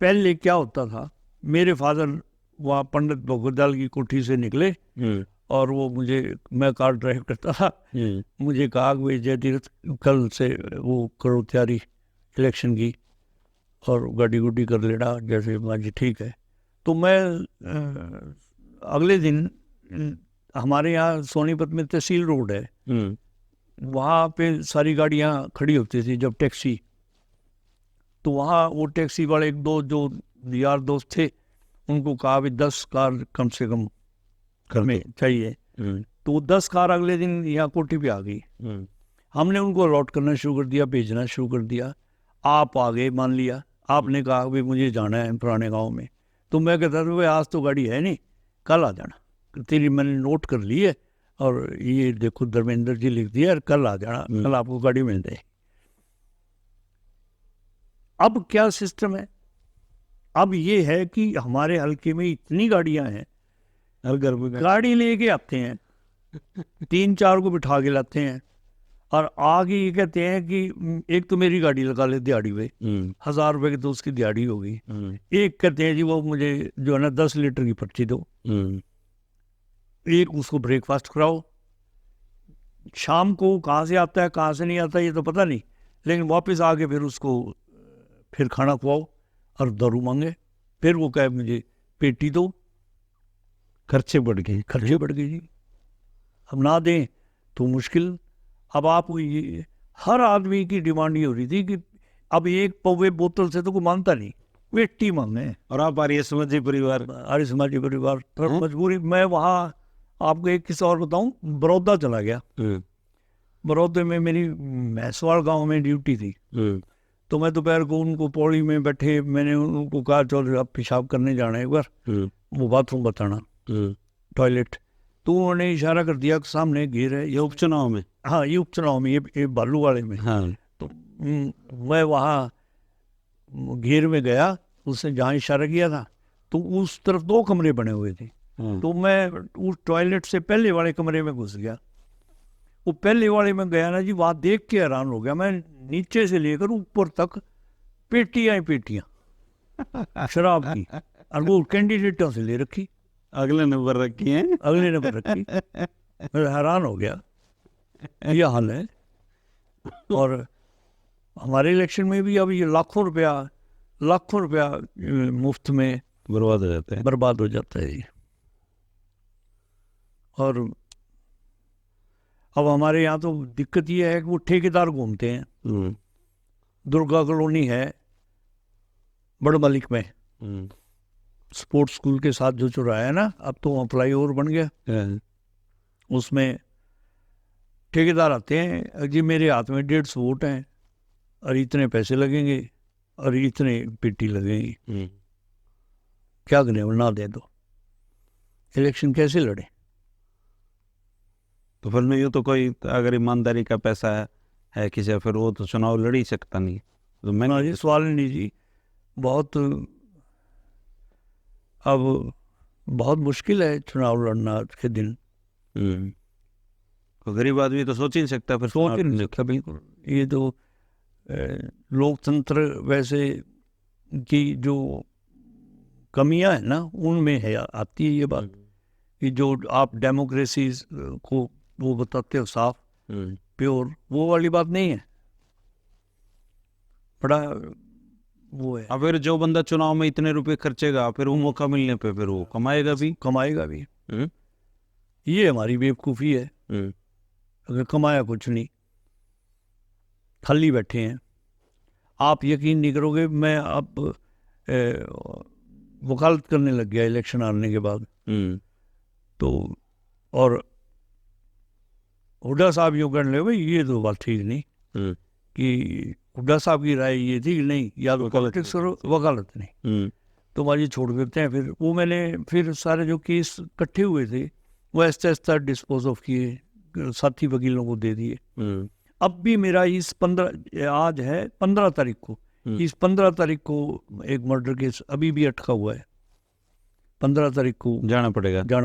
पहले क्या होता था, मेरे फादर वहाँ पंडित भोगदाल की कोठी से निकले और वो मैं कार ड्राइव करता था, मुझे कहा कि भाई जयतीर्थ कल से वो करो तैयारी इलेक्शन की और गाड़ी गुड्डी कर लेना जैसे। जी ठीक है। तो मैं अगले दिन हमारे यहाँ सोनीपत में तहसील रोड है, वहाँ पे सारी गाड़ियाँ खड़ी होती थी जब टैक्सी, तो वहाँ वो टैक्सी वाले एक दो जो यार दोस्त थे उनको कहा भी 10 कार कम से कम में चाहिए। तो 10 कार अगले दिन यहाँ कोठी पे आ गई। हमने उनको अलॉट करना शुरू कर दिया, भेजना शुरू कर दिया। आप आ गए, मान लिया आपने कहा भाई मुझे जाना है पुराने गांव में, तो मैं कहता था भाई आज तो गाड़ी है नहीं, कल आ जाना, तेरी मैंने नोट कर ली है और ये देखो धर्मेंद्र जी लिख दिया, कल आ जाना, कल आपको गाड़ी मिल जाए। अब क्या सिस्टम है, अब ये है कि हमारे हल्के में इतनी गाड़ियां हैं, हर घर में गाड़ी लेके आते हैं, 3-4 को बिठा के लाते हैं और आगे ये कहते हैं कि एक तो मेरी गाड़ी लगा ले दिहाड़ी पे, 1000 रुपए की तो उसकी दिहाड़ी होगी। एक कहते हैं जी वो मुझे जो है ना 10 लीटर की पर्ची दो, एक उसको ब्रेकफास्ट कराओ, शाम को कहाँ से आता है कहाँ से नहीं आता ये तो पता नहीं, लेकिन वापस आके फिर उसको फिर खाना खुआओ और दारू मांगे, फिर वो कहे मुझे पेटी दो। खर्चे बढ़ गए जी, अब ना दें तो मुश्किल। अब आप ये हर आदमी की डिमांड ये हो रही थी कि अब एक पौवे बोतल से तो कोई मानता नहीं, पेटी मांगे। और आप आर्य समाजी परिवार तो मजबूरी। मैं वहाँ आपको एक किस्सा और बताऊं, बड़ौदा चला गया। बड़ौदे में मेरी मैसवाड़ गांव में ड्यूटी थी, तो मैं दोपहर को उनको पौड़ी में बैठे मैंने उनको कहा चलो अब पेशाब करने जाना है एक बार, वो बाथरूम बताना, टॉयलेट। तो उन्होंने इशारा कर दिया कि सामने घेर है। ये उपचुनाव में? हाँ ये उपचुनाव में, ये बालू वाले में। हाँ। तो मैं वहाँ घेर में गया, उसने जहाँ इशारा किया था तो उस तरफ 2 कमरे बने हुए थे, तो मैं उस टॉयलेट से पहले वाले कमरे में घुस गया। वो पहले वाले में गया ना जी, वहाँ देख के हैरान हो गया मैं, नीचे से लेकर ऊपर तक पेटियां ही पेटियां शराब की, और वो कैंडिडेटों से ले रखी, अगले नंबर रखी है, अगले नंबर रखी। मैं हैरान हो गया, ये हाल है। और हमारे इलेक्शन में भी अब ये लाखों रुपया मुफ्त में बर्बाद हो जाता है। और अब हमारे यहाँ तो दिक्कत ये है कि वो ठेकेदार घूमते हैं। दुर्गा कॉलोनी है बड़ मलिक में, स्पोर्ट्स स्कूल के साथ जो चौराहा है ना, अब तो वहाँ फ्लाईओवर बन गया, उसमें ठेकेदार आते हैं जी मेरे हाथ में 150 वोट हैं और इतने पैसे लगेंगे और इतने पेटी लगेंगी, क्या करें, ना दे दो, इलेक्शन कैसे लड़े? तो फिर नहीं, तो कोई अगर ईमानदारी का पैसा है किसी, फिर वो तो चुनाव लड़ ही सकता नहीं। तो मैं जी सवाल नहीं जी, बहुत अब बहुत मुश्किल है चुनाव लड़ना आज के दिन। तो गरीब आदमी तो सोच ही नहीं सकता, फिर सोच ही नहीं सकता बिल्कुल। ये तो लोकतंत्र वैसे की जो कमियां है ना उनमें है, आती है ये बात कि जो आप डेमोक्रेसी को वो बताते हो साफ प्योर, वो वाली बात नहीं है, बड़ा वो है। अब फिर जो बंदा चुनाव में इतने रुपए खर्चेगा, फिर वो मौका मिलने पे फिर वो कमाएगा भी। ये हमारी बेवकूफ़ी है, अगर कमाया कुछ नहीं, खाली बैठे हैं। आप यकीन नहीं करोगे, मैं अब वकालत करने लग गया इलेक्शन हारने के बाद। तो और हुड्डा साहब यूँ करने लगे, भाई ये तो बात ठीक नहीं कि हुड्डा साहब की राय ये थी कि नहीं या तो पॉलिटिक्स करो, वकालत नहीं, तो हमारी छोड़ देते हैं। फिर वो मैंने फिर सारे जो केस इकट्ठे हुए थे वो ऐसा डिस्पोज ऑफ किए, साथी वकीलों को दे दिए। अब भी मेरा इस 15 आज है 15 तारीख को, इस 15 तारीख को एक मर्डर केस अभी भी अटका हुआ है, 15 तारीख को जाना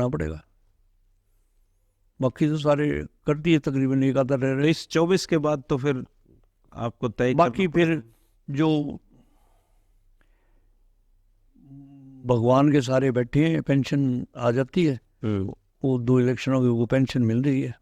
पड़ेगा। बाकी तो सारे कर दिए तकरीबन, एक आधा रह रहे। इस 24 के बाद तो फिर आपको तय, बाकी फिर जो भगवान के सारे बैठे हैं, पेंशन आ जाती है, वो 2 इलेक्शनों की वो पेंशन मिल रही है।